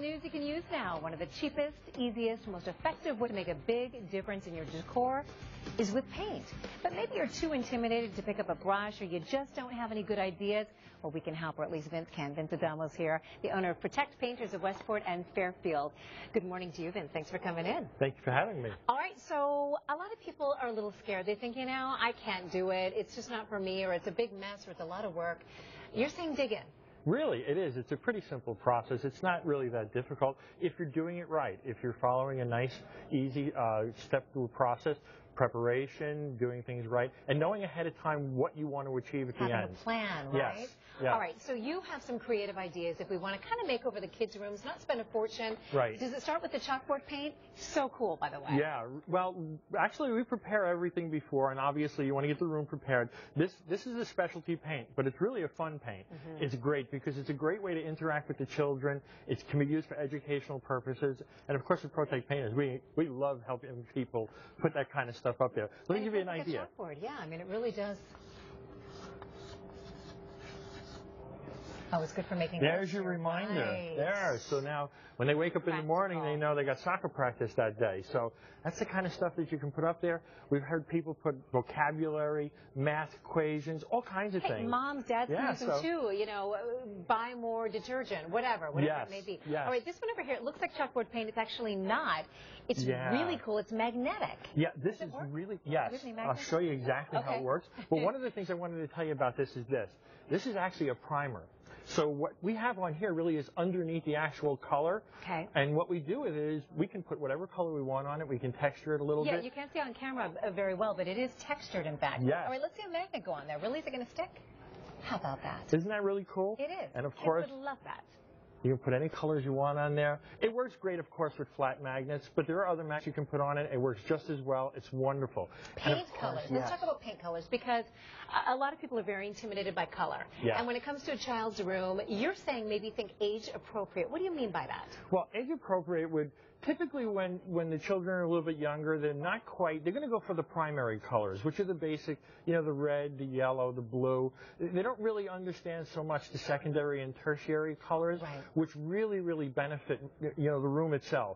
news you can use now. One of the cheapest, easiest, most effective way to make a big difference in your decor is with paint. But maybe you're too intimidated to pick up a brush, or you just don't have any good ideas. Well, we can help, or at least Vince can. Vince Adamo's here, the owner of Protect Painters of Westport and Fairfield. Good morning to you, Vince. Thanks for coming in. Thank you for having me. All right, so a lot of people are a little scared. They think, I can't do it. It's just not for me, or it's a big mess, or it's a lot of work. You're saying dig in. Really, it is. It's a pretty simple process. It's not really that difficult if you're doing it right. If you're following a nice, easy step-through process, preparation, doing things right, and knowing ahead of time what you want to achieve at the end. Having a plan, right? Yes. Yeah. All right, so you have some creative ideas if we want to kind of make over the kids' rooms, not spend a fortune. Right. Does it start with the chalkboard paint? So cool, by the way. Yeah, well, actually, we prepare everything before, and obviously you want to get the room prepared. This is a specialty paint, but it's really a fun paint. Mm-hmm. It's great because it's a great way to interact with the children. It can be used for educational purposes, and of course, with Protect Painters, we love helping people put that kind of stuff up there. Let me give you an idea. A chalkboard, yeah, I mean, it really does. Oh, it's good for making. There's your reminder. Right. There. So now, when they wake up in the morning, they know they got soccer practice that day. So that's the kind of stuff that you can put up there. We've heard people put vocabulary, math equations, all kinds of things. Moms, dads can use them too. You know, buy more detergent, whatever it may be. Yes. All right, this one over here, it looks like chalkboard paint. It's actually not. It's really cool. It's magnetic. Yeah, this is really, yes. I'll show you exactly how it works. But one of the things I wanted to tell you about this is this. This is actually a primer. So what we have on here really is underneath the actual color. Okay. And what we do with it is we can put whatever color we want on it. We can texture it a little bit. Yeah, you can't see on camera very well, but it is textured, in fact. Yes. All right, let's see a magnet go on there. Really? Is it going to stick? How about that? Isn't that really cool? It is. And of course, kids would love that. You can put any colors you want on there. It works great, of course, with flat magnets, but there are other magnets you can put on it. It works just as well. It's wonderful. Paint colors. Let's talk about paint colors, because a lot of people are very intimidated by color. Yeah. And when it comes to a child's room, you're saying maybe think age appropriate. What do you mean by that? Well, age appropriate would typically when the children are a little bit younger, they're not quite, they're going to go for the primary colors, which are the basic, the red, the yellow, the blue. They don't really understand so much the secondary and tertiary colors, which really, really benefit, the room itself.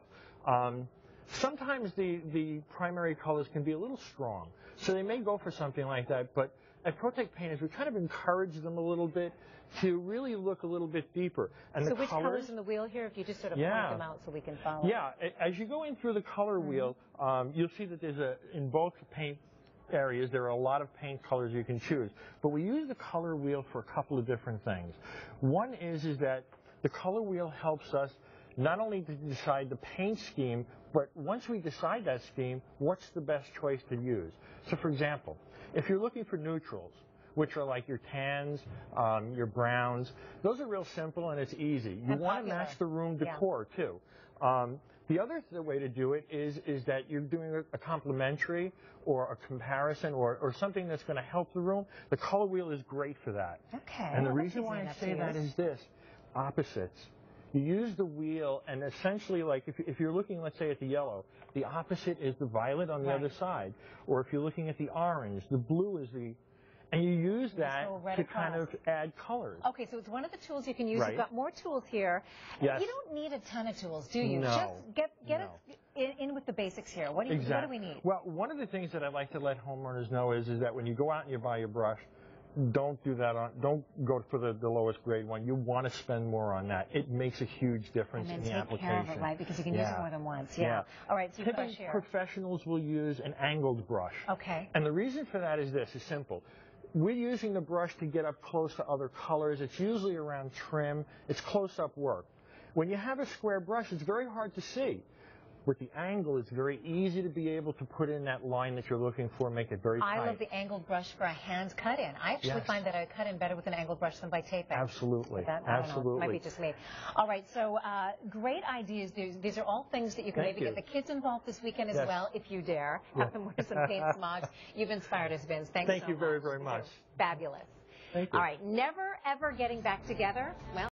Sometimes the primary colors can be a little strong, so they may go for something like that, but at Protect Painters, we kind of encourage them a little bit to really look a little bit deeper. And so which colors in the wheel here, if you just sort of point them out so we can follow? Yeah, as you go in through the color wheel, you'll see that there's in both paint areas, there are a lot of paint colors you can choose. But we use the color wheel for a couple of different things. One is that the color wheel helps us not only to decide the paint scheme, but once we decide that scheme, what's the best choice to use? So, for example, if you're looking for neutrals, which are like your tans, your browns, those are real simple and it's easy. You want to match the room decor, too. The other way to do it is that you're doing a complementary or a comparison or something that's going to help the room. The color wheel is great for that. Okay. And the reason why I say that is this, opposites. You use the wheel, and essentially, like if you're looking, let's say, at the yellow, the opposite is the violet on the other side. Or if you're looking at the orange, the blue is the... And you use that to kind of add colors. Okay, so it's one of the tools you can use. You've got more tools here. Yes. You don't need a ton of tools, do you? No. Just get us in with the basics here. What do we need? Well, one of the things that I like to let homeowners know is that when you go out and you buy your brush, don't do that don't go for the lowest grade one. You want to spend more on that. It makes a huge difference in the application. Take care of it, right? Because you can use it more than once. Yeah. All right, so typically professionals will use an angled brush. Okay. And the reason for that is this, is simple. We're using the brush to get up close to other colors. It's usually around trim. It's close-up work. When you have a square brush, it's very hard to see. With the angle, it's very easy to be able to put in that line that you're looking for, make it very tight. I love the angled brush for a hand cut in. I actually find that I cut in better with an angled brush than by taping. Absolutely. Absolutely. Might be just me. All right, so great ideas. These are all things that you can maybe get the kids involved this weekend as well, if you dare. Have them wear some paint smogs. You've inspired us, Vince. Thank you so much. Thank you very, very much. Fabulous. Thank you. All right, never, ever getting back together. Well,